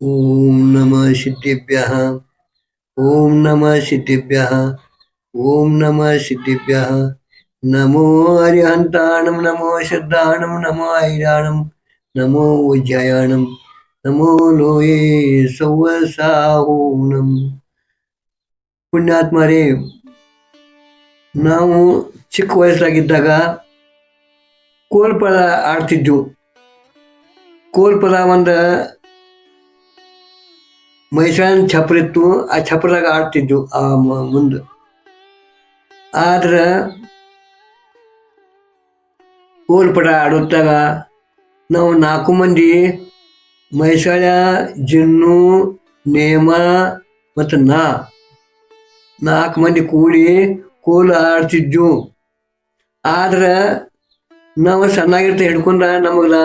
ಓಂ ನಮಃ ಸಿದ್ಧಿಭ್ಯಃ ಓಂ ನಮಃ ಸಿದ್ಧಿಭ್ಯಃ ಓಂ ನಮಃ ಸಿದ್ಧಿಭ್ಯಃ ನಮೋ ಅರಿಹಂತಾಣಂ ನಮೋ ಸಿದ್ಧಾಣಂ ನಮೋ ಐರಾಣಂ ನಮೋ ಉಜ್ಜಯಾಣಂ ನಮೋ ಲೋಯೇ ಸೌವಸಾಹೂನಂ. ಪುಣ್ಯಾತ್ಮರೇ, ನಾವು ಚಿಕ್ಕ ವಯಸ್ಸಾಗಿದ್ದಾಗ ಕೋಲ್ಪದ ಆಡ್ತಿದ್ವು. ಕೋಲ್ಪದ ಒಂದು ಮೈಸೂರಿನ ಛಪ್ರ ಇತ್ತು, ಆ ಛಪ್ರದಾಗ ಆಡ್ತಿದ್ವು ಮುಂದೆ. ಆದ್ರೆ ಕೋಲ್ಪಟ ಆಡುತ್ತಾಗ ನಾವು 4 ಮಂದಿ ಮೈಸೂರ ಜಿನ್ನು ನೇಮ ಮತ್ತು 4 ಮಂದಿ ಕೂಡಿ ಕೋಲು ಆಡ್ತಿದ್ವು. ಆದ್ರೆ ನಾವು ಸಣ್ಣಾಗಿರ್ತ ಹಿಡ್ಕೊಂಡ ನಮಗ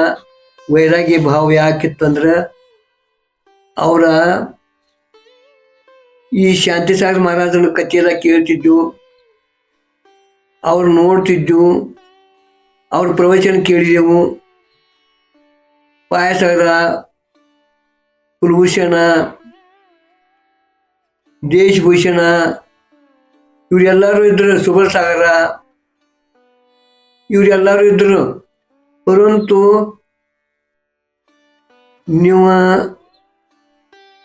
ವೈರಾಗಿ ಭಾವ ಯಾಕಿತ್ತಂದ್ರೆ ಅವರ ಈ ಶಾಂತಿಸಾಗರ ಮಹಾರಾಜನ ಕಥೆಯೆಲ್ಲ ಕೇಳ್ತಿದ್ವು, ಅವ್ರು ನೋಡ್ತಿದ್ವು, ಅವ್ರ ಪ್ರವಚನ ಕೇಳಿದೆವು. ಪಾಯಸಾಗರ, ಕುಲಭೂಷಣ, ದೇಶಭೂಷಣ ಇವರೆಲ್ಲರೂ ಇದ್ರು, ಸುಬಲಸಾಗರ ಇವರೆಲ್ಲರೂ ಇದ್ರು. ಪರಂತು ನೀವು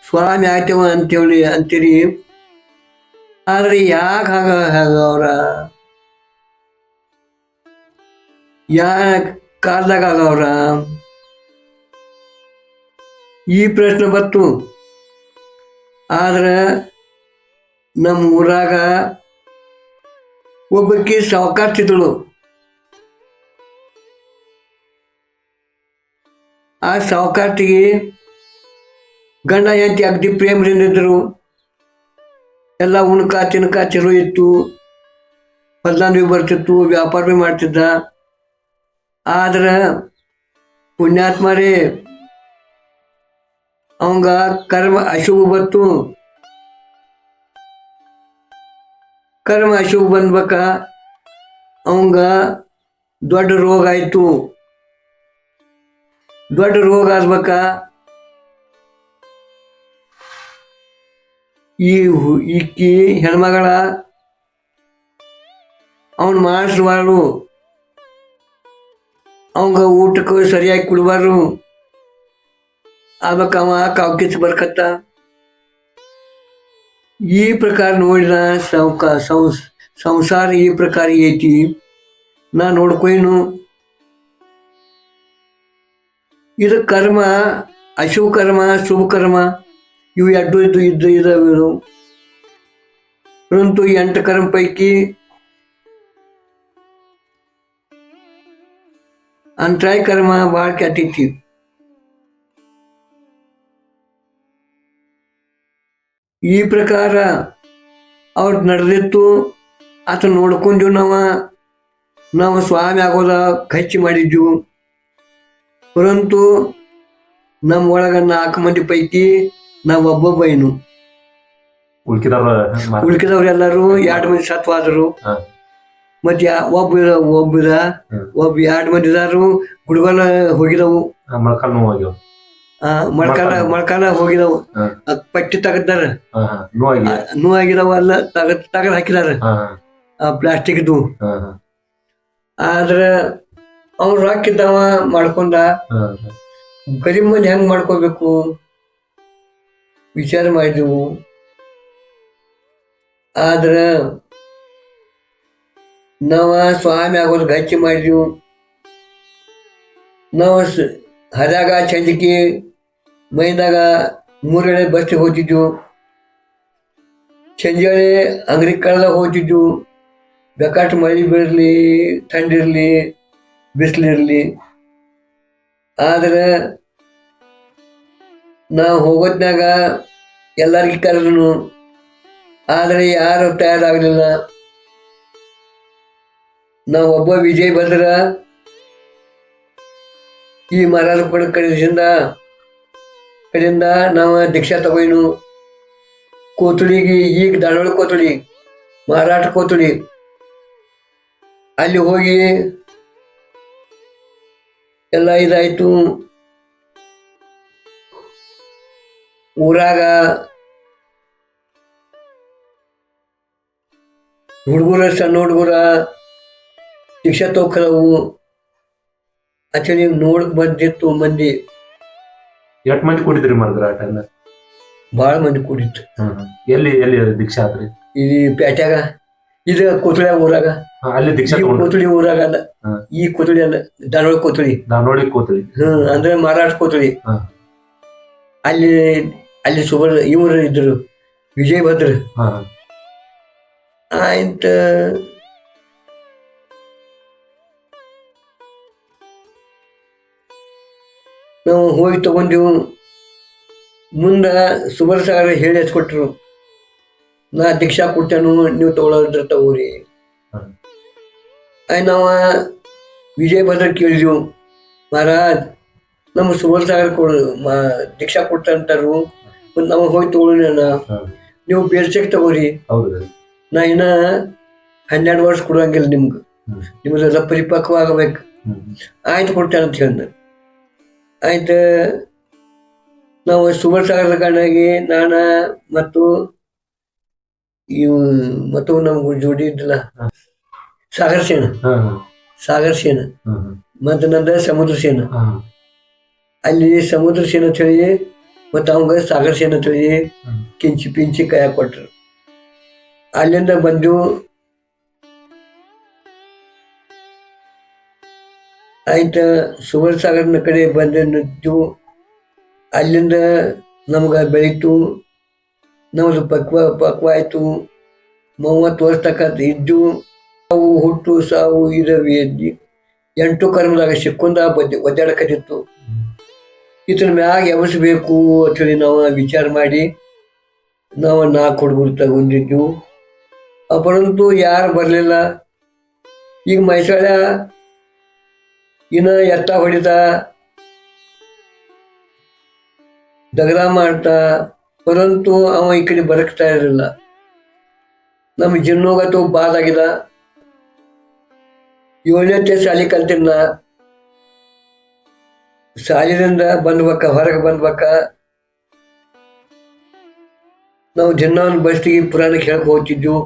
ಸ್ವಾಮಿ ಆಗ್ತೇವ ಅಂತೀರಿ, ಆದರೆ ಯಾಕೆ ಅವ್ರ ಕಾಲದಾಗ ಆಗವ್ರ ಈ ಪ್ರಶ್ನೆ ಬತ್ತು. ಆದ್ರೆ ನಮ್ಮ ಊರಾಗ ಒಬ್ಬಕ್ಕೆ ಸಾವುಕಾರ್ತಿದ್ದಳು. ಆ ಸಾವುಕಾರ್ತಿಗೆ ಗಂಡ ಹೆಂಡತಿ ಅಗದಿ ಪ್ರೇಮದಿಂದ ಇದ್ರು. ಎಲ್ಲ ಉಣ್ಕ ತಿನ್ಕ ಚಲೋ ಇತ್ತು, ಹೊಲ್ದಾನ್ ಬರ್ತಿತ್ತು, ವ್ಯಾಪಾರ ಭೀ ಮಾಡ್ತಿದ್ದ. ಆದ್ರೆ ಪುಣ್ಯಾತ್ಮರೇ, ಅವಂಗ ಕರ್ಮ ಅಶುಭ ಬತ್ತು. ಕರ್ಮ ಅಶುಭ ಬಂದ್ಬೇಕ, ಅವಂಗ ದೊಡ್ಡ ರೋಗ ಆಯ್ತು. ದೊಡ್ಡ ರೋಗ ಆಗ್ಬೇಕ, ಈಕಿ ಹೆಣ್ಮಗಳ ಅವನ್ ಮಾಡಿಸ್ಬಾರ್ದು, ಅವಂಗ ಊಟಕ್ಕೆ ಸರಿಯಾಗಿ ಕುಡ್ಬಾರ್ದು. ಆಗ ಅವ ಕಾವ್ಕಿಸ್ ಬರ್ಕತ್ತ. ಈ ಪ್ರಕಾರ ನೋಡಿದ ಸಂಸಾರ ಈ ಪ್ರಕಾರ ಐತಿ. ನಾ ನೋಡ್ಕೊಯ್ನು ಇದು ಕರ್ಮ, ಅಶುಭ ಕರ್ಮ ಶುಭ ಕರ್ಮ ಇವು ಎರಡು ಇದಾವೆ. ಪರಂತು 8 ಕರ್ಮ ಪೈಕಿ ಅಂತರಾಯ ಕರ್ಮ ಭಾಳ ಕೆಟ್ಟೈತಿ. ಈ ಪ್ರಕಾರ ಅವ್ರ ನಡೆದಿತ್ತು. ಆತ ನೋಡ್ಕೊಂಡ್ವು. ನಾವು ಸ್ವಾಮಿ ಆಗೋದ ಖರ್ಚು ಮಾಡಿದ್ವು. ಪರಂತು ನಮ್ಮ ಒಳಗ 4 ಮಂದಿ ಪೈಕಿ ನಾವು ಒಬ್ಬೊಬ್ಬನು. ಉಳ್ಕಿದವ್ರೆಲ್ಲರೂ 2 ಮಂದಿ ಸತ್ವಾದರು. ಮತ್ತೆ ಒಬ್ಬ 2 ಮಂದಿ ಇದಾರು ಗುಡ್ಗೊಲ ಹೋಗಿದವು, ಮೊಳಕಾಲ ಹೋಗಿದವು. ಪಟ್ಟಿ ತೆಗದಾರ, ನೋವಾಗಿದಾವ ಅಲ್ಲ, ತೆಗದ್ ಹಾಕಿದಾರ ಪ್ಲಾಸ್ಟಿಕ್ದು. ಆದ್ರ ಅವ್ರು ರೊಕ್ಕಿದ್ದವ ಮಾಡ್ಕೊಂಡ. ಗರೀಬ್ ಮಂದಿ ಹೆಂಗ್ ಮಾಡ್ಕೋಬೇಕು ವಿಚಾರ ಮಾಡಿದೆವು. ಆದ್ರ ನಾವ ಸ್ವಾಮಿ ಆಗೋದು ಗಚ್ಚಿ ಮಾಡಿದೆವು. ನಾವು ಹರ್ಯಾಗ ಚಂದಿಕಿ ಮೈದಾಗ 3 ವೇಳೆ ಬಸ್ತಿಗೆ ಹೋಗ್ತಿದ್ವು. ಸಂಜೆಳೆ ಅಂಗಡಿ ಕಳೆದಾಗ ಹೋಗ್ತಿದ್ವು. ಬೇಕಾಟ್ ಮಳೆ ಬೀಳಲಿ, ಥಂಡಿರ್ಲಿ, ಬಿಸಿಲಿರ್ಲಿ. ಆದ್ರೆ ನಾವು ಹೋಗೋದ್ನಾಗ ಎಲ್ಲರಿಗೂ ಕರೆದ್ರು. ಆದರೆ ಯಾರು ತಯಾರಾಗಲಿಲ್ಲ. ನಾವು ಒಬ್ಬ ವಿಜಯ್ ಬಂದ್ರ ಈ ಮಹಾರಾಜ ಕಡೆಯಿಂದ ನಾವು ದೀಕ್ಷಾ ತಗೋಯ್ನು. ಕೋತುಳಿಗೆ ಈಗ ದಾಳವಳ ಕೋತುಳಿ, ಮಹಾರಾಷ್ಟ್ರ ಕೋತುಳಿ, ಅಲ್ಲಿ ಹೋಗಿ ಎಲ್ಲ ಇದಾಯ್ತು. ಊರಾಗ ಹುಡುಗರ ಸಣ್ಣ ಹುಡುಗರ ಶಿಕ್ಷೆ ತೋಕರವು ಅಂತೇಳಿ ನೋಡಕ್ ಬಂದಿತ್ತು ಮಂದಿ. ಎಷ್ಟ್ ಮಂದಿ ಕುಡಿದ್ರಿ ಮಾಡಿದ್ರ ಆ ಟೈಮ್? ಭಾಳ ಮಂದಿ ಕೂಡಿತ್ತು. ಎಲ್ಲಿ ಎಲ್ಲಿ ದೀಕ್ಷಾ ಆತ್ರಿ? ಇಲ್ಲಿ ಪೇಟ್ಯಾಗ, ಇದು ಕೊತ್ಳ್ಯಾಗ ಊರಾಗ. ಅಲ್ಲಿ ದೀಕ್ಷಾ ಕೊತ್ಳಿ ಊರಾಗ ಅಲ್ಲ, ಈ ಕೊತ್ಳಿ ಅಲ್ಲ, ಧಾರವಾಡ ಕೊತ್ಳಿ. ಧಾರವಾಡ ಕೋತಳಿ. ಅಂದ್ರೆ ಮಹಾರಾಷ್ಟ್ರ ಕೊತ್ಳಿ. ಅಲ್ಲಿ ಅಲ್ಲಿ ಇವರು ಇದ್ರು, ವಿಜಯ್ ಭದ್ರ. ಆಯ್ತ ನಾವು ಹೋಗಿ ತಗೊಂಡೆವು. ಮುಂದ ಸುಬರ್ ಸಾಗರ ಹೇಳಿ ಹಚ್ಕೊಟ್ರು, ನಾ ದೀಕ್ಷಾ ಕೊಟ್ಟೇನು, ನೀವು ತಗೊಳ್ಳೋದ್ರ ತಗೋರಿ. ನಾವ ವಿಜಯ್ ಭದ್ರ ಕೇಳಿದ್ವು, ಮಹಾರಾಜ್ ನಮ್ಮ ಸುಬರ್ ಸಾಗರ ದೀಕ್ಷಾ ಕೊಟ್ಟಂತಾರು, ನಾವು ಹೋಗಿ ತಗೊಳ್ಳೋಣ, ನೀವು ಬೇರ್ಸಕ್ ತಗೋರಿ. ನಾ ಇನ್ನ 12 ವರ್ಷ ಕೊಡುವಂಗಿಲ್ಲ ನಿಮ್ಗೆ, ನಿಮ್ದೆಲ್ಲ ಪರಿಪಕ್ವ ಆಗಬೇಕು. ಆಯ್ತು ಕೊಡ್ತೇನೆ ಅಂತ ಹೇಳಿದ. ಆಯ್ತು, ನಾವು ಸುಬರ್ ಸಾಗರದ ಕಾರಣಾಗಿ ನಾನ ಮತ್ತು ಮತ್ತು ನಮ್ಗೆ ಜೋಡಿ ಇದ್ದಿಲ್ಲ ಸಾಗರ್ ಸೇನ ಮತ್ತು ನಂದ ಸಮುದ್ರ ಸೇನ. ಅಲ್ಲಿ ಸಮುದ್ರ ಸೇನ ಅಂತ ಹೇಳಿ ಮತ್ತು ಅವಂಗ ಸಾಗರ್ ಸೇನ ಅಂತ ಹೇಳಿ ಕಿಂಚಿ ಪಿಂಚಿ ಕೈ ಕೊಟ್ರು. ಅಲ್ಲಿಂದ ಬಂದು ಆಯ್ತು ಸುಬರ್ ಸಾಗರ್ನ ಕಡೆ ಬಂದು ನಿಂತು, ಅಲ್ಲಿಂದ ನಮ್ಗೆ ಬೆಳೀತು. ನಮ್ದು ಪಕ್ವ ಆಯ್ತು. 30 ವರ್ಷ ತಕ್ಕ ಇದ್ದು ಸಾವು ಹುಟ್ಟು ಸಾವು ಇರವಿ 8 ಕರ್ಮದಾಗ ಸಿಕ್ಕೊಂಡ ಒದ್ದಾಡಕತ್ತಿತ್ತು. ಇದನ್ನ ಮ್ಯಾಗ ಎಬಸ್ಬೇಕು ಅಂತೇಳಿ ನಾವು ವಿಚಾರ ಮಾಡಿ ನಾವು 4 ಹುಡುಗರು ತಗೊಂಡಿದ್ದು. ಪರಂತು ಯಾರು ಬರಲಿಲ್ಲ. ಈಗ ಮೈಸೂರ ಇನ್ನ ಎತ್ತ ಹೊಡಿತಾ ದಗದ ಮಾಡ್ತಾ, ಪರಂತು ಅವ ಈ ಕಡೆ ಬರಕ್ತಾ ಇರಲಿಲ್ಲ. ನಮ್ಮ ಜಿನ್ನೋಗತ್ತು ಬಾದಾಗಿದ. 7ನೇ ಶಾಲೆ ಕಲ್ತಿನ. ಶಾಲೆದಿಂದ ಹೊರಗೆ ಬಂದ್ಬೇಕ ನಾವು ದಿನ ಬಸ್ತಿಗೆ ಪುರಾಣ ಕೇಳಕ್ ಹೋಗ್ತಿದ್ವು.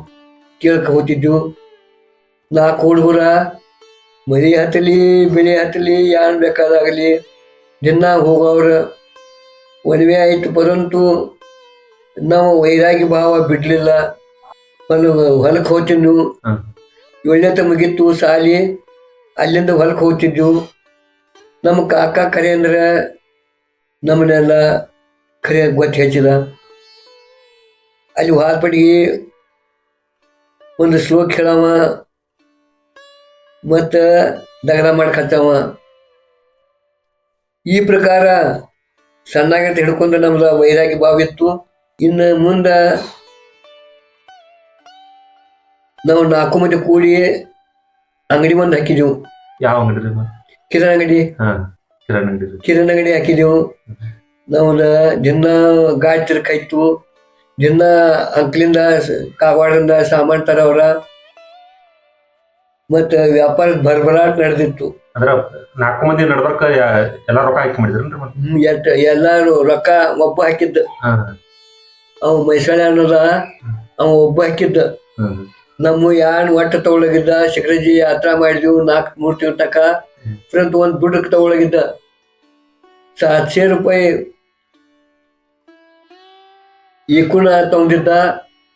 4 ಹುಡುಗರ ಮರಿ ಹತ್ತಲಿ ಬೆಳೆ ಹತ್ತಲಿ ಯಾನ್ ಬೇಕಾದಾಗಲಿ ದಿನ ಹೋಗೋವ್ರ ಒಡವೆ ಆಯ್ತು. ಪರಂತು ನಾವು ವೈರಾಗಿ ಭಾವ ಬಿಡ್ಲಿಲ್ಲ. ಹೊಲಕ್ಕೆ ಹೋಗ್ತಿದ್ವು. 7ನೇ ಮುಗಿತ್ತು ಶಾಲಿ. ಅಲ್ಲಿಂದ ಹೊಲಕ್ಕೆ ಹೋಗ್ತಿದ್ವು. ನಮ್ಮ ಕಾಕ ಕರೆ ಅಂದ್ರೆ ನಮ್ಮನ್ನೆಲ್ಲ ಕರೆ ಗೊತ್ತು ಹೆಚ್ಚಿದ. ಅಲ್ಲಿ ಹಾಲ್ಪಡಿಗೆ ಒಂದು ಶ್ಲೋಕ್ ಹೇಳವ ಮತ್ತು ದಗದ ಮಾಡ್ಕತ್ತವ. ಈ ಪ್ರಕಾರ ಸಣ್ಣಾಗಂತ ಹಿಡ್ಕೊಂಡು ನಮ್ದು ವೈರಾಗಿ ಭಾವಿತ್ತು. ಇನ್ನು ಮುಂದೆ ನಾವು 4 ಮಂದಿ ಕೂಡಿ ಅಂಗಡಿ ಒಂದು ಹಾಕಿದೆವು. ಯಾವ ಅಂಗಡಿ? ಕಿರಾಣಿ ಅಂಗಡಿ ಹಾಕಿದೆವು. ನಾವು ದಿನ ಗಾಡಿ ತಿರ್ಕಾಯ್ತು. ದಿನ ಅಂಕ್ಲಿಂದ ಕಾಗವಾಡದಿಂದ ಸಾಮಾನು ತರವ್ರ ಮತ್ತು ವ್ಯಾಪಾರ ಭರಭರಾಟ್ ನಡೆದಿತ್ತು. ಅಂದ್ರೆ 4 ಮಂದಿ ನಡ್ಬರ್ಕ ಎಲ್ಲ ರೊಕ್ಕ ಹಾಕಿ ಮಾಡಿದ್ರಿ? ಎಲ್ಲಾರು ರೊಕ್ಕ ಒಬ್ಬ ಹಾಕಿದ್ದ. ಅವ ಮೈಸೂಳೆ ಅನ್ನೋದ ಅವ ಒಬ್ಬ ಹಾಕಿದ್ದ. ನಮ್ಮ ಯಾನ್ ಒಟ್ಟು ತಗೊಳಗಿದ್ದ. ಶಿಖರಜಿ ಯಾತ್ರಾ ಮಾಡಿದ್ವು 3 ತಿಂಗಳ ತಕ. ಫ್ರಂಟ್ ಒಂದು ದುಡ್ಡಕ್ಕೆ ತಗೊಳಗಿದ್ದ 700 ರೂಪಾಯಿ ಏಕುಣ ತಗೊಂಡಿದ್ದ.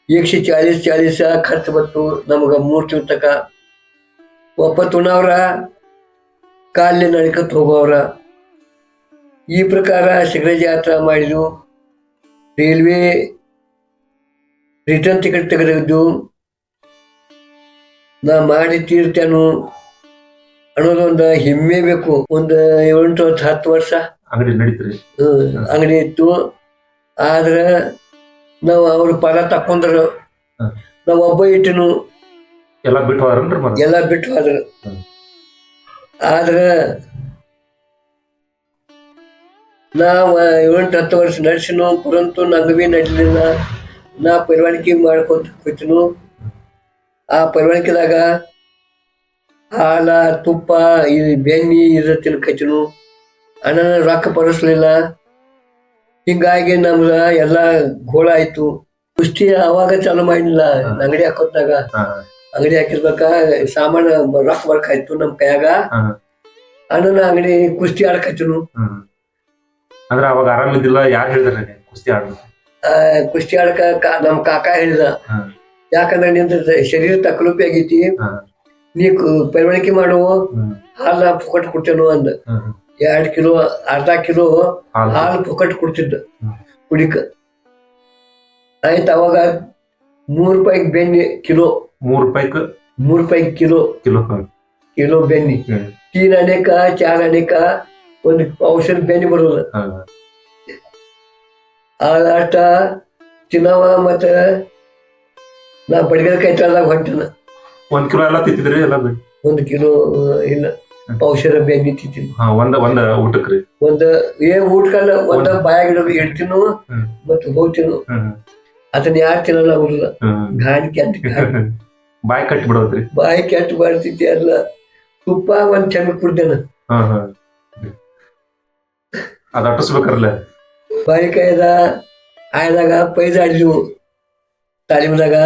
140 ಖರ್ಚು ಬತ್ತು ನಮ್ಗೆ 3 ತಿಂಗಳ ತಕ. ಒಪ್ಪತ್ತುಣವ್ರ ಕಾಲಿ ನಡ್ಕತ್ ಹೋಗೋವ್ರ. ಈ ಪ್ರಕಾರ ಶಿಖರಜಿ ಯಾತ್ರಾ ಮಾಡಿದ್ವು. ರೈಲ್ವೆ ರಿಟರ್ನ್ ಟಿಕೆಟ್ ತೆಗೆದಿದ್ದು. ನಾ ಮಾಡಿ ತೀರ್ತೇನು ಅನ್ನೋದೊಂದು ಹೆಮ್ಮೆ ಬೇಕು. ಒಂದು 8-10 ವರ್ಷ ಅಂಗಡಿ ಇತ್ತು. ಆದ್ರೆ ನಾವು ಅವ್ರ ಪದ ತಕ್ಕೊಂಡ್ರು. ನಾವು ಒಬ್ಬ ಇಟ್ಟನು ಎಲ್ಲ ಬಿಟ್ಟು ಹೋದ್ರು. ಆದ್ರೆ ನಾವು 7-10 ವರ್ಷ ನಡೆಸಿನು. ಪರಂತು ನಂಗೆ ಭೀ ನಡಲಿಲ್ಲ. ನಾ ಪರಿವಾಣಿಕೆ ಮಾಡ್ಕೊತ ಕೂತನು. ಆ ಪರಿವಾಣಿಕೆದಾಗ ಹಾಲ ತುಪ್ಪ ಬೆಣ್ಣೆ ತಿನ್ಕೈತನು. ಅಣ್ಣ ರೊಕ್ಕ ಬರಸ್ಲಿಲ್ಲ. ಹಿಂಗಾಗಿ ನಮ್ದ ಎಲ್ಲಾ ಗೋಳ ಆಯ್ತು. ಕುಸ್ತಿ ಅವಾಗ ಚಾಲು ಮಾಡಿಲ್ಲ. ಅಂಗಡಿ ಹಾಕೋತ್ನಾಗ ಅಂಗಡಿ ಹಾಕಿರ್ಬೇಕ ಸಾಮಾನ ರೊಕ್ಕ ಬರ್ಕಾಯ್ತು ನಮ್ ಕೈಯಾಗ. ಅಣ್ಣನ ಅಂಗಡಿ ಕುಸ್ತಿ ಆಡಕತ್ತಿನು. ಅಂದ್ರೆ ಅವಾಗ ಆರಾಮಿದ್ದಿಲ್ಲ. ಯಾರು ಹೇಳಿದ್ರಿ ಕುಸ್ತಿ ಆಡ? ಕುಸ್ತಿ ಆಡಕ ನಮ್ ಕಾಕ ಹೇಳಿದ. ಯಾಕಂದ್ರೆ ನಿಂದ ಶರೀರ ತಕಲುಪಿ ಆಗೈತಿ, ನೀ ಪೈವಳಿಕೆ ಮಾಡುವ ಹಾಲ ಪುಕಟ್ ಕೊಡ್ತೇನು ಅಂದ. 2 ಕಿಲೋ ಅರ್ಧ ಕಿಲೋ ಹಾಲು ಪುಕಟ್ ಕೊಡ್ತಿದ್ದ ಕುಡಿಕ. ಆಯ್ತು ಅವಾಗ 3 ರೂಪಾಯಿಗೆ ಬೆಣ್ಣೆ ಕಿಲೋ. 3 ರೂಪಾಯಿಗೆ ಕಿಲೋ ಬೆಣ್ಣೆ. 3 ಅನೇಕ 4 ಅನೇಕ ಒಂದು ಔಷಧ ಬೆಣ್ಣೆ ಬರೋದು. ಅಷ್ಟ ತಿನ್ನವ. ಮತ್ತ ನಾ ಬಡಿಗಲ್ ಕೈತಾಳದಾಗ ಹೊಂಟನ. 1 ಕಿಲೋ ಎಲ್ಲ ತಿಂತಿದ್ರಿ? ಎಲ್ಲ 1 ಕಿಲೋ ಇಲ್ಲ ಔಷಧ ಬೆಣ್ಣೆ ತಿಂತೀನಿ. ಒಂದ ಊಟಕ್ರಿ? ಊಟಕ್ಕಲ್ಲ, ಒಂದ ಬಾಯಾಗಿಡೋದು ಇಡ್ತೀನು ಮತ್ತ ಹೋಗ್ತೀನು. ಅದನ್ನ ಯಾರು ತಿನ್ನಲ್ಲ ಅವ್ರಲ್ಲ. ಗಾಡಿ ಬಾಯಿ ಕಟ್ಟಿ ಬಿಡೋದ್ರಿ? ಬಾಯಿ ಕೆಟ್ಟ ಬರ್ತಿದ್ದೆ ಎಲ್ಲ. ತುಪ್ಪ ಒಂದ್ ಚೆನ್ನ ಕುಡ್ದೇನ. ಅದ ಅಟ್ಟಿಸ್ಬೇಕಲ್ಲ. ಬಾಯಿ ಕಾಯ್ದ ಆಯ್ದಾಗ ಪೈದ ಆಡಿದ್ವು ತಾಲೀಮ್ದಾಗ.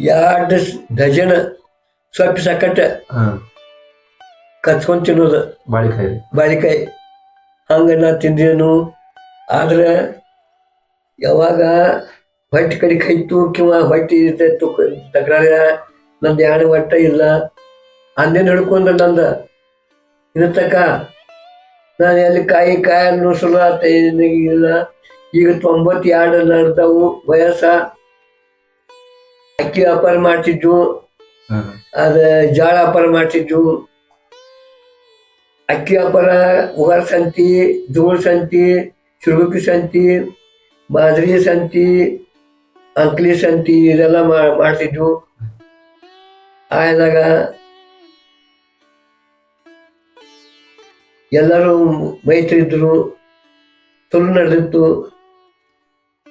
2 ಡಜನ್ ಸೊಪ್ಪು ಸಕಟ್ಟ ಕಚ್ಕೊಂಡ್ ತಿನ್ನೋದು ಬಾಳಿಕಾಯಿ. ಹಂಗ ನಾ ತಿಂದೇನು. ಆದ್ರೆ ಯಾವಾಗ ಹೊಟ್ಟೆ ಕಡೆ ಕೈತು ಕಿಂವ ಹೊಟ್ಟೆ ತಕರಾರ ನಂದು ಯಾಣ ಒಟ್ಟ ಇಲ್ಲ. ಅಂದೇನು ಹಿಡ್ಕೊಂಡ ನಂದ ಇನ್ನ ತಕ ನಾನು ಎಲ್ಲಿ ಕಾಯಿ ನುಸುಲ ಇಲ್ಲ. ಈಗ 92 ನಡೆದವು ವಯಸ್ಸ. ಅಕ್ಕಿ ವ್ಯಾಪಾರ ಮಾಡ್ತಿದ್ವು, ಅದ ಜಾಳ ವ್ಯಾಪಾರ ಮಾಡ್ತಿದ್ವು. ಅಕ್ಕಿ ವ್ಯಾಪಾರ ಉಗಾರ ಸಂತಿ, ಜೋಳ ಸಂತಿ, ಚಿರುಗುಪ್ಪಿ ಸಂತಿ, ಬಾಜ್ರಿ ಸಂತಿ, ಅಂಕ್ಲಿ ಸಂತಿ ಇದೆಲ್ಲ ಮಾಡ್ತಿದ್ವು. ಆಯ್ದಾಗ ಎಲ್ಲರೂ ಮೈತ್ರಿದ್ರು, ಚಲೋ ನಡೆದಿತ್ತು.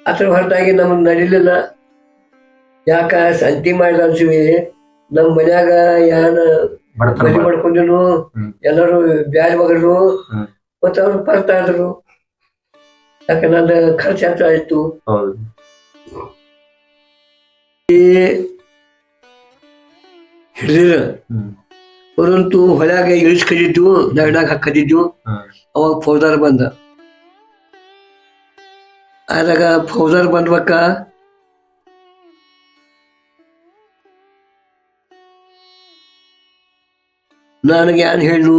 ಅದ್ರ ಹೊರತಾಗಿ ನಮಗ್ ನಡಿಲಿಲ್ಲ. ಯಾಕ ಸಂತಿ ಮಾಡಿದ ಅನ್ಸಿವಿ. ನಮ್ ಮನ್ಯಾಗ ಯಾನ ಮದಿ ಮಾಡ್ಕೊಂಡಿರು, ಎಲ್ಲರೂ ಬ್ಯಾಜ್ ಬಗರು, ಮತ್ತ ಅವ್ರು ಬರ್ತಾ ಇದ್ರು. ಯಾಕ ನಂದ ಖರ್ಚು ಹೆಚ್ಚು ಆಯ್ತು. ಹಿಡಿದಿರ ಅವರಂತೂ ಹೊಳ್ಯಾಗ ಇಳಿಸ್ಕದಿದ್ವು, ನಗಡಾಗ ಹಾಕದಿದ್ವು. ಅವಾಗ ಫೌಜಾರ್ ಬಂದ. ಆದಾಗ ಫೌಜಾರ್ ಬಂದ್ಬೇಕ ನನಗೆ ಏನ್ ಹೇಳು,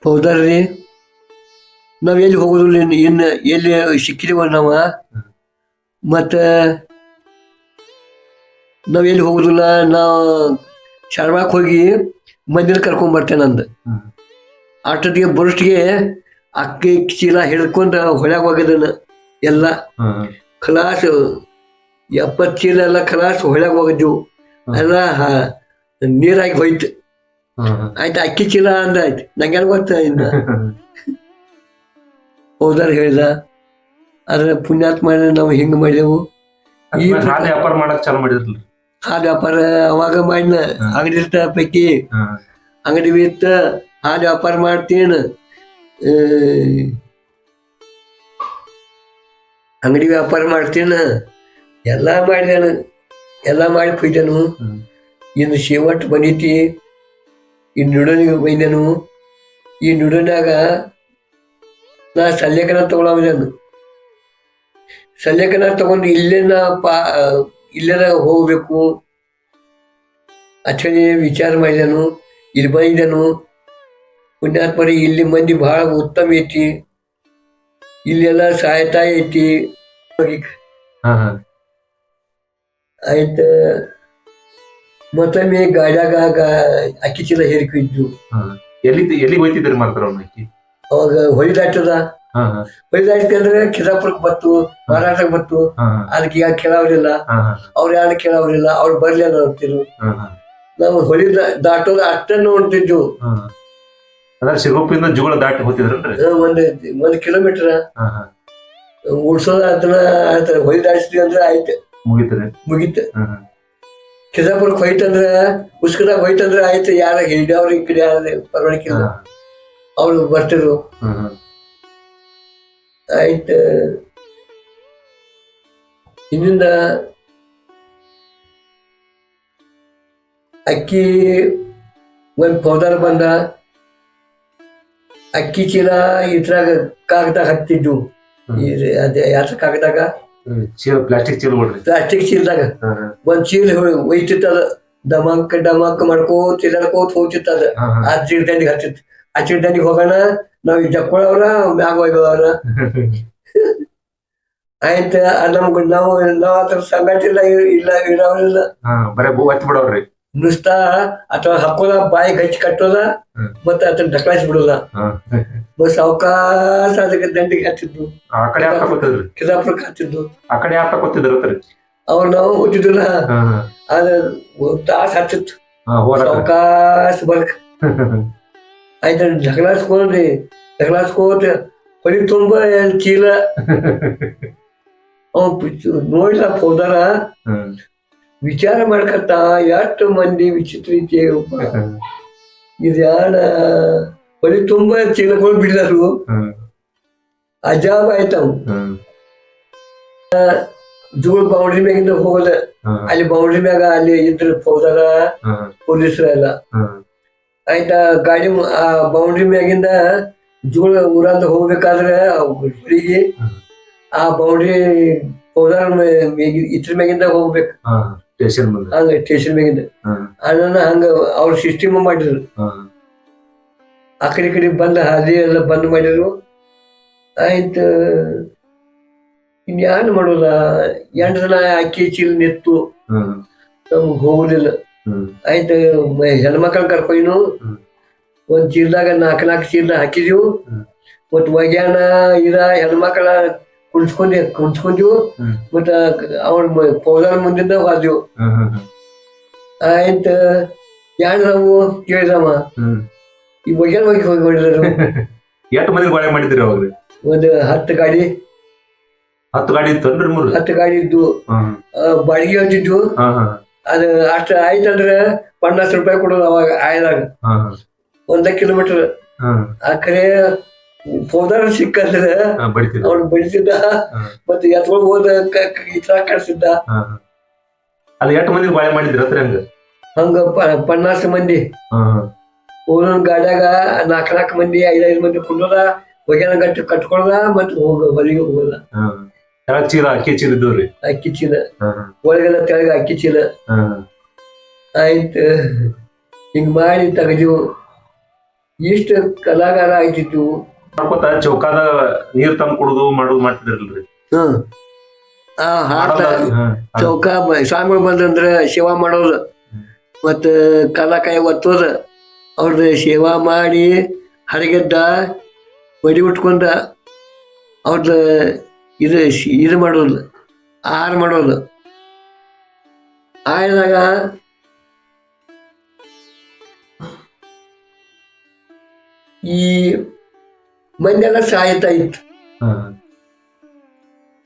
ಫೌಜಾರ್ರಿ ನಾವ್ ಎಲ್ಲಿ ಹೋಗುದಿಲ್ಲ, ಇನ್ನು ಎಲ್ಲಿ ಸಿಕ್ಕಿದೀವ ನಾವ, ಮತ್ತ ನಾವ್ ಎಲ್ಲಿ ಹೋಗುದಿಲ್ಲ. ನಾವು ಶಾರ್ಮಾಕ್ ಹೋಗಿ ಮಂದಿರ ಕರ್ಕೊಂಡ್ ಬರ್ತೇನೆ ಅಂದ. ಅಷ್ಟೊತ್ತಿಗೆ ಬರೋಷ್ಟಿಗೆ ಅಕ್ಕಿ ಚೀಲ ಹಿಡ್ಕೊಂಡ ಹೊಳ್ಯಾಗ ಹೋಗಿದನ. ಎಲ್ಲ ಖಲಾಸ್ 70 ಚೀಲ ಎಲ್ಲ ಖಲಾಸ್ ಹೊಳ್ಯಾಗ ಹೋಗಿದ್ವು. ಎಲ್ಲ ನೀರಾಗಿ ಹೋಯ್ತು. ಆಯ್ತು ಅಕ್ಕಿ ಚೀಲ ಅಂದ. ಆಯ್ತು ನಂಗೇನ್ ಗೊತ್ತ ಇನ್ನ. ಹೌದಾರ ಹೇಳಿದ. ಆದ್ರೆ ಪುಣ್ಯಾತ್ಮ ನಾವು ಹಿಂಗ ಮಾಡಿದೆವು. ಈ ವ್ಯಾಪಾರ ಮಾಡಕ್ ಚಾಲು ಮಾಡಿದ್ರಲ್ಲ? ಹಾಲು ವ್ಯಾಪಾರ ಅವಾಗ ಮಾಡಿನ. ಅಂಗಡಿ ಇರ್ತ ಪೈಕಿ ಅಂಗಡಿ ಇತ್ತ. ಹಾಲು ವ್ಯಾಪಾರ ಮಾಡ್ತೀನ. ಅಂಗಡಿ ವ್ಯಾಪಾರ ಮಾಡ್ತೀನ. ಎಲ್ಲಾ ಮಾಡಿದೇನ. ಎಲ್ಲಾ ಮಾಡಿ ಕುಯ್ದೇನು. ಇನ್ನು ಶೇವಟ್ ಬಂದೈತಿ. ಈ ನುಡನಿಗೆ ಬೈದೇನು. ಈ ನುಡನ್ಯಾಗ ನಾ ಸಲ್ಲೇಖನ ತಗೊಳೋದೇನು. ಸಲ್ಲೇಖನ ತಗೊಂಡು ಇಲ್ಲೇನ ಹೋಗ್ಬೇಕು ಅಚ್ಚಳಿ ವಿಚಾರ ಮಾಡಿದನು. ಇಲ್ಲಿ ಬಂದಿದ್ದನು. ಪುಣ್ಯಾತ್ಮರಿ ಇಲ್ಲಿ ಮಂದಿ ಬಹಳ ಉತ್ತಮ ಐತಿ. ಇಲ್ಲೆಲ್ಲ ಸಹಾಯತಾ ಐತಿ. ಆಯ್ತ ಮತ್ತೊಮ್ಮೆ ಗಾಡ್ಯಾಗ ಅಕ್ಕಿ ಚೀಲ ಹೇರಿಕಿದ್ದು. ಎಲ್ಲಿ ಹೋಯ್ತಿದ್ರಿ ಮಾಡ್ತಾರ ಅಕ್ಕಿ? ಅವಾಗ ಹೊಳಿ ದಾಟದ. ಹೊಳಿ ದಾಟಿದ್ರೆ ಕಿರಾಪುರಕ್ಕೆ ಬತ್ತು, ಮಹಾರಾಷ್ಟ್ರಕ್ಕೆ ಬತ್ತು. ಅದಕ್ಕೆ ಯಾಕೆ ಕೇಳವ್ರಿಲ್ಲ. ಅವ್ರು ಯಾರು ಕೇಳವ್ರಿಲ್ಲ. ಅವ್ರು ಬರ್ಲಿ ಅನ್ನೋತಿರು. ನಾವು ಹೊಳಿ ದಾಟೋದು ಅಷ್ಟ ನೋಡ್ತಿದ್ವು. ಸಿರುಗುಪ್ಪಿಂದ ಜುಗಳ ದಾಟಿ ಹೋಗ್ತಿದ್ರನ್ರಿ? 1 ಕಿಲೋಮೀಟರ್ ಉಡ್ಸೋದ ಅದನ್ನ ಹೊಳಿ ದಾಟಿಸ್ತೀವಿ ಅಂದ್ರೆ ಆಯ್ತು, ಮುಗೀತು. ಕಿರಾಪುರಕ್ಕೆ ಹೋಯ್ತಂದ್ರ ಉಸ್ಕದಾಗ ಹೋಯ್ತಂದ್ರ ಆಯ್ತು. ಯಾರ ಹಿಡಿಯವ್ರ ಈ ಕಡೆ ಪರವಳಿಕೆ ಅವ್ರು ಬರ್ತಿದ್ರು. ಆಯ್ತು ಇನ್ನಿಂದ ಅಕ್ಕಿ ಒಂದು ಪೌದಾರ ಬಂದ ಅಕ್ಕಿ ಚೀಲ ಇದ್ರಾಗ ಕಾಗದಾಗ ಹತ್ತಿದ್ದು ಅದೇ ಯಾತ್ರ ಕಾಗದಾಗ ಚೀಲ ಪ್ಲಾಸ್ಟಿಕ್ ಚೀಲ ಬಿಡ್ರಿ ಪ್ಲಾಸ್ಟಿಕ್ ಚೀಲದಾಗ ಒಂದ್ ಚೀಲ ಒಯ್ತಿತ್ತದ ಡಮಾಕ್ ಡಮಾಕ್ ಮಾಡ್ಕೋತ ತಿರ್ಗಾಡ್ಕೋತ ಹೋಗ್ತಿತ್ತದ ಆ ಚೀಲ ದಂಡಿಗೆ ಹತ್ತಿತ್ತು ಆ ಚೀಲ ದಂಡಿಗೆ ಹೋಗೋಣ ನಾವ್ ಈ ಜಕ್ಕೊಳವ್ರ ಮ್ಯಾಗ ಹೋಗ್ಯವ್ರ ಆಯ್ತು ನಮ್ಗೆ ನಾವು ಅದ್ರ ಸಂಗಟ ಇಲ್ಲ ಇರೋಲ್ಲ ಬರೇ ಒತ್ತಿ ಬಿಡವ್ರಿ ನುಸ್ತಾ ಅಥವಾ ಹಾಕೋದ ಬಾಯಿಗೆ ಹಚ್ಚಿ ಕಟ್ಟೋದ ಮತ್ತೆ ಅದನ್ನ ಢಕಲಾಸಿ ಬಿಡೋದ ಮತ್ ಸಾವಕಾಶ ಅದಕ್ಕೆ ದಂಡಿಗೆ ಹತ್ತಿದ್ದು ಆ ಕಡೆ ಯಾಕೆ ತಗೋತಿದ್ರಿ ಕಿದಾಪುರಕ್ಕೆ ಹತ್ತಿದ್ದು ಆ ಕಡೆ ಯಾಕೆ ತಗೋತಿದ್ರಿ ಅವ್ರು ನಾವು ಓದಿದ್ದಿಲ್ಲ ಅದ ತಾಸ ಹತ್ತಿತ್ತು ಸಾವಕಾಶ ಬರ್ಕ ಆಯ್ತ ಢಕಲಾಸ್ಕೋತ ಹೊಳಿ ತುಂಬ ಚೀಲ ನೋಡ್ಲ ಹೋದಾರ ವಿಚಾರ ಮಾಡ್ಕತ್ತ ಎಷ್ಟು ಮಂದಿ ವಿಚಿತ್ರ ಐತಿ ಇದ್ಯಾಣ ಹೊಳಿ ತುಂಬಾ ಚೀಲಗಳು ಬಿಡಿದರು ಅಜಾಬ್ ಆಯ್ತವ್ ಜೂಳ್ ಬೌಂಡ್ರಿ ಮ್ಯಾಗಿಂದ ಹೋಗೋದ ಅಲ್ಲಿ ಬೌಂಡ್ರಿ ಮ್ಯಾಗ ಅಲ್ಲಿ ಇದ್ರ ಹೋದಾರ ಪೊಲೀಸರು ಎಲ್ಲ ಆಯ್ತಾ ಗಾಡಿ ಆ ಬೌಂಡ್ರಿ ಮ್ಯಾಗಿಂದ ಜೂಳ ಊರಂದ ಹೋಗ್ಬೇಕಾದ್ರೆ ಹುಡುಗಿ ಆ ಬೌಂಡ್ರಿ ಹೋದಾರ ಇದ್ರ ಮ್ಯಾಗಿಂದ ಹೋಗ್ಬೇಕು ಹಂಗ ಸ್ಟೇಷನ್ ಮ್ಯಾಗಿಂದ ಅದನ್ನ ಹಂಗ ಅವ್ರ ಸಿಸ್ಟಮ್ ಮಾಡಿದ್ರು ಆ ಕಡೆ ಬಂದ ಹಾದಿ ಎಲ್ಲ ಬಂದ್ ಮಾಡಿದ್ರು ಆಯ್ತು ಇನ್ಯಾನ್ ಮಾಡೋದ 8 ದಿನ ಅಕ್ಕಿ ಚೀಲ ನಿತ್ತು ನಮ್ಗ್ ಹೋಗುದಿಲ್ಲ ಆಯ್ತು ಹೆಣ್ಮಕ್ಳ ಕರ್ಕೊಯ್ನು ಒಂದ್ ಚೀಲದಾಗ 4 ಚೀಲ ಹಾಕಿದೀವು ಮತ್ ಒಗ್ಯಾನ ಹೆಣ್ಮಕ್ಳ ಕುಣ್ಸ್ಕೊಂಡ್ವು ಮತ್ತ ಅವ್ರ ಪೌದಾರ ಮುಂದಿಂದ ಹೋದ್ವು ಆಯ್ತು ಯಾರು ನಾವು ಕೇಳಿದಮ್ಮ ಈ ಒಗ್ಯಾನ ಹೋಗಿ ಹೊಡಿದ್ರು ಎಷ್ಟು ಮಂದಿ ಗಾಡಿ ಮಾಡಿದ್ರಿ ಅವಾಗ ಒಂದು 10 ಗಾಡಿ 10 ಗಾಡಿ ಇತ್ತು 10 ಗಾಡಿ ಇದ್ದು ಬಾಡಿಗೆ ಹೊಂಟಿದ್ವು ಅದ ಅಷ್ಟ ಆಯ್ತಂದ್ರ 50 ರೂಪಾಯಿ ಕೊಡೋದು ಅವಾಗ ಆಯ್ದಾಗ 1 ಕಿಲೋಮೀಟರ್ ಆ ಕಡೆ ಪೌದಾರ ಸಿಕ್ಕಂದ್ರೆ ಅವ್ನು ಬಡಿಸಿದ್ದ ಮತ್ತೆ ಎತ್ಕೊಂಡು ಹೋದ ಇತರ ಕಳ್ಸಿದ್ದ ಅದು ಎಷ್ಟು ಮಂದಿ ಬಾಳೆ ಮಾಡಿದ್ರಿ ಹಂಗ 50 ಮಂದಿ ಒಂದೊಂದ್ ಗಾಡ್ಯಾಗ 4 ಮಂದಿ 5 ಮಂದಿ ಕುಂಡೋದ ಒಗ್ಯಾನ ಗಟ್ಟಿ ಕಟ್ಕೊಳ್ದ ಮತ್ ಹೊಲಿಗೆ ಹೋಗೋದ ಚೀಲ ಅಕ್ಕಿ ಚೀಲ ಇದ್ದವ್ರಿ ಅಕ್ಕಿ ಚೀಲ ಒಳಗೆಲ್ಲ ತೆಳಗ ಅಕ್ಕಿ ಚೀಲ ಆಯ್ತು ಹಿಂಗ್ ಮಾಡಿ ತೆಗೆದಿವು ಇಷ್ಟ ಕಲಾಗಾರ ಆಯ್ತಿತ್ತು ಚೌಕಾದ ನೀರ್ ತಂದ್ ಕುಡುದು ಮಾಡುದು ಮಾಡ್ತಿದ್ರಲ್ರಿ ಚೌಕ ಸ್ವಾಮಿಗಳು ಬಂದಂದ್ರ ಸೇವಾ ಮಾಡೋದು ಮತ್ತ ಕಲಾಕಾಯಿ ಒತ್ತೋದ ಅವ್ರದ್ದು ಸೇವಾ ಮಾಡಿ ಹರಿಗೆದ್ದ ಬಡಿ ಉಟ್ಕೊಂಡ ಅವ್ರದ್ದು ಇದು ಮಾಡೋದು ಆಹಾರ ಮಾಡೋದು ಆಯ್ದಾಗ ಈ ಮಂದೆಲ್ಲ ಸಾಯ್ತಾ ಇತ್ತು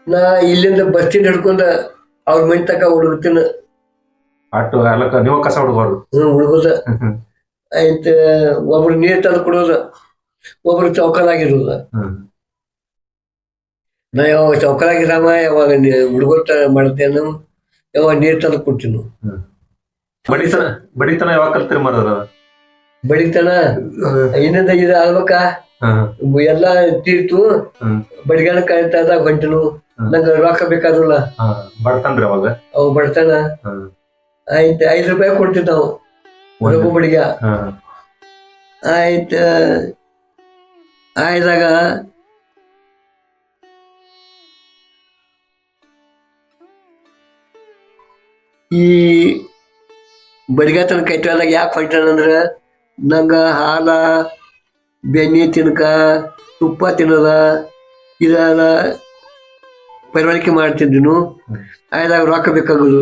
ನಾ ಇಲ್ಲಿಂದ ಬಸ್ ಸ್ಟ್ಯಾಂಡ್ ಹಿಡ್ಕೊಂಡ ಅವ್ರ ಮನೆ ತಕ ಹುಡುಗ್ತೀನಿ ನೀವು ಕಸ ಹುಡುಗೋರು ಹುಡುಗೋದ ಆಯ್ತು ಒಬ್ರು ನೀರ್ ತಂದು ಕೊಡೋದ ಒಬ್ರು ಚೌಕಲಾಗಿರೋದ ನಾ ಯಾವಾಗ ಚೌಕಲಾಗಿರಾಮ ಯಾವಾಗ ಹುಡುಗರ ಮಾಡ್ತೇನು ಯಾವಾಗ ನೀರ್ ತಂದು ಕೊಡ್ತೀನಿ ಬಡಿತನ ಯಾವಾಗ ಕಲ್ತೀರಿ ಮಾರ ಬಡಿತನ ಇನ್ನೊಂದ ಇದು ಆಗ್ಬೇಕಾ ಎಲ್ಲಾ ತೀರ್ತು ಬಡಿಗಾನ ಕಾಯ್ತಾದಾಗ ಹೊಂಟನು ನಂಗ ರೊಕ್ಕ ಬೇಕಾದ್ರಲ್ಲ ಬಡ್ತಾನ್ರಿ ಅವಾಗ ಅವ್ ಬಡ್ತಾನ ಆಯ್ತು 5 ರೂಪಾಯಿ ಕೊಡ್ತಿದ್ ನಾವು ರಘು ಬಡಿಗ ಆಯ್ತ ಆಯ್ದಾಗ ಈ ಬಡಿಗಾತನ ಕೈಟಾದಾಗ ಯಾಕೆ ಹೊಂಟಾನಂದ್ರ ನಂಗ ಹಾಲ ಬೆಣ್ಣೆ ತಿನ್ಕ ತುಪ್ಪ ತಿನ್ನೋದ ಇದೆಲ್ಲ ಪರಿವಳಿಕೆ ಮಾಡ್ತಿದ್ದನು ಆಯ್ದಾಗ ರೊಕ್ಕ ಬೇಕಾಗೋದು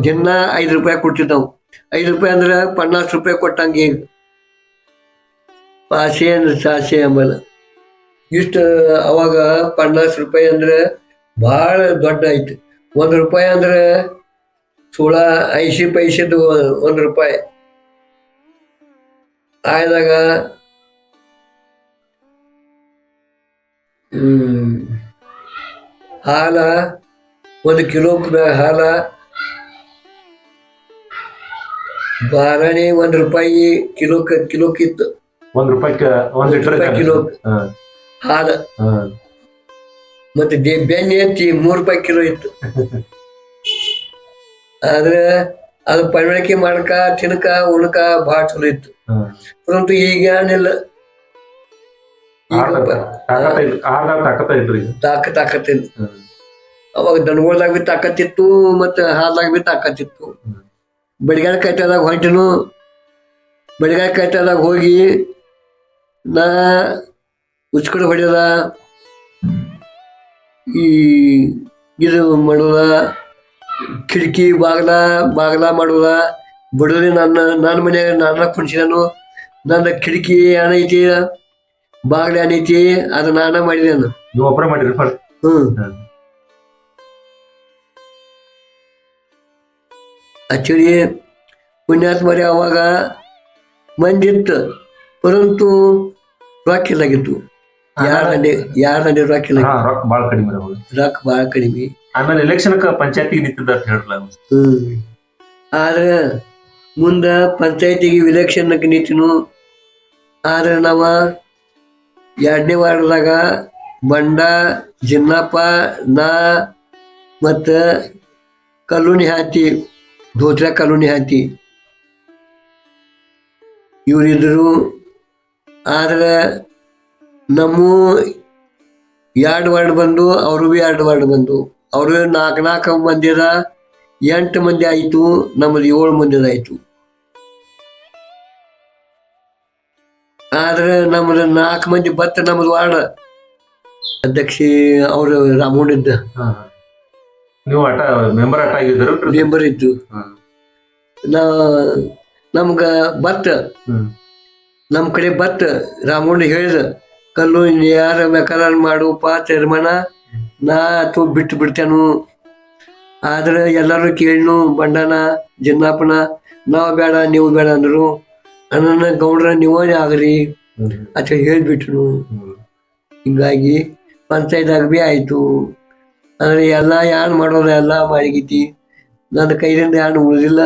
ದಿನ 5 ರೂಪಾಯಿ ಕೊಡ್ತಿದ್ ನಾವು 5 ರೂಪಾಯಿ ಅಂದ್ರೆ 50 ರೂಪಾಯಿ ಕೊಟ್ಟಂಗೆ ಈಗ ಪಾಸೆ ಅಂದ್ರೆ ಸಾಸೆ ಅಂಬಲ್ಲ ಇಷ್ಟು ಅವಾಗ 50 ರೂಪಾಯಿ ಅಂದ್ರೆ ಭಾಳ ದೊಡ್ಡ ಆಯ್ತು 1 ರೂಪಾಯಿ ಅಂದ್ರೆ 80 ಪೈಸೆದು 1 ರೂಪಾಯಿ ಆಯ್ದಾಗ ಹಾಲ 1 ಕಿಲೋ ಹಾಲ ಬಾರಣೆ ₹1 ಕಿಲೋಕ್ಕಿತ್ತು. ₹1 ಕಿಲೋ ಹಾಲ ಮತ್ತೆ ಬೆಣ್ಣೆ ಎತ್ತಿ ₹3 ಕಿಲೋ ಇತ್ತು. ಆದ್ರೆ ಅದು ಪಳವಳಿಕೆ ಮಾಡಕ ತಿನ್ಕ ಉಣಕ ಭಾಳ ಚಲೋ ಇತ್ತು. ಪರಂತು ಈಗ ಏನಿಲ್ಲ, ತಾಕತ್ತಿಲ್ಲ. ಅವಾಗ ದನಗೊಳದಾಗ ಬಿ ತಾಕತ್ತಿತ್ತು, ಮತ್ತೆ ಹಾಲ್ದಾಗ ಬಿ ತಾಕತ್ತಿತ್ತು. ಬಡಿಗಾಲ ಕಟ್ಟದಾಗ ಹೊಂಟಿನು, ಬಡಿಗಾಲ ಕಟ್ಟದಾಗ ಹೋಗಿ ನಾ ಉಚ್ಕಡೆ ಹೊಡೆದ, ಈ ಇದು ಮಾಡುದ, ಕಿಟಕಿ ಬಾಗ್ಲ ಮಾಡುದ, ಬಡೋದಿ ನನ್ನ ಮನೆಯಾಗ ನಾನ ಕುಣಿಸಿದನು. ನನ್ನ ಕಿಟಕಿ ಏನೈತಿ, ಬಾಗ್ಲ ಏನೈತಿ, ಅದು ನಾನ ಮಾಡಿದೆನು. ನೀವು ಒಬ್ಬರೇ ಮಾಡಿರಿ? ಆಕ್ಚುಲಿ ಪುಣ್ಯಾತ್ಮರಿ ಅವಾಗ ಮಂದಿತ್ತು, ಪರಂತು ರೊಕ್ಕ ಇಲ್ಲಾಗಿತ್ತು. ಯಾರ ರೊಕ್ಕ ಇಲ್ಲ, ರೊಕ್ಕ ಭಾಳ ಕಡಿಮೆ. ಆಮೇಲೆ ಎಲೆಕ್ಷನ್ ಪಂಚಾಯತಿಗೆ ನಿಂತಿದ್ದ ಹೇಳ್ರಲ್ಲ. ಆದ್ರೆ ಮುಂದ ಪಂಚಾಯತಿಗೆ ಇಲೆಕ್ಷನ್ ನಿಂತಿನು. ಆದ್ರೆ ನಾವ 2ನೇ ವಾರ್ಡ್ದಾಗ ಬಂಡ, ಜಿನ್ನಪ್ಪ, ನಾ ಮತ್ತ ಕಲ್ಲುನಿ ಹಾತಿ, ಧೋತ್ರ ಕಲ್ಲುನಿ ಹಾತಿ ಇವರಿದ್ರು. ಆದ್ರೆ ನಮ್ಮ 2 ವಾರ್ಡ್ ಬಂದು, ಅವರು ಬಿ 2 ವಾರ್ಡ್ ಬಂದು. ಅವರು 4 ಮಂದಿದ 8 ಮಂದಿ ಆಯ್ತು, ನಮ್ಮದು 7 ಮಂದಿದಾಯ್ತು. ಆದ್ರೆ ನಮ್ಮದು 4 ಮಂದಿ ಬತ್ತ. ನಮ್ಮದು ವಾರ್ಡ್ ಅಧ್ಯಕ್ಷ ಅವರು ರಾಮೋಣಿದ್ದ. ನೀವು ಮೆಂಬರ್ ಇದ್ದು. ನಮ್ಗ ಬತ್ತ, ನಮ್ಮ ಕಡೆ ಬತ್ತ. ರಾಮೋಣಿ ಹೇಳಿದ, ಕಲ್ಲು ಯಾರ ಬೇಕಾದ ಮಾಡುಪ್ಪ ತೀರ್ಮಾನ, ನಾ ಅಥವಾ ಬಿಟ್ಟು ಬಿಡ್ತೇನು. ಆದ್ರೆ ಎಲ್ಲರೂ ಕೇಳಿನು, ಬಂಡನ ಜಿನ್ನಪ್ಪನ, ನಾವು ಬೇಡ ನೀವು ಬೇಡ ಅಂದ್ರು. ನನ್ನ ಗೌಡ್ರ ನೀವೇ ಆಗ್ರಿ ಅಂತ ಹೇಳಿಬಿಟ್ರು. ಹಿಂಗಾಗಿ ಪಂಚಾಯತ್ದಾಗ ಬಿ ಆಯ್ತು. ಅಂದ್ರೆ ಎಲ್ಲ ಯಾರು ಮಾಡೋದು ಎಲ್ಲ ಮಾಡಿಗೈತಿ. ನನ್ನ ಕೈಯಿಂದ ಯಾರು ಉಳಿದಿಲ್ಲ.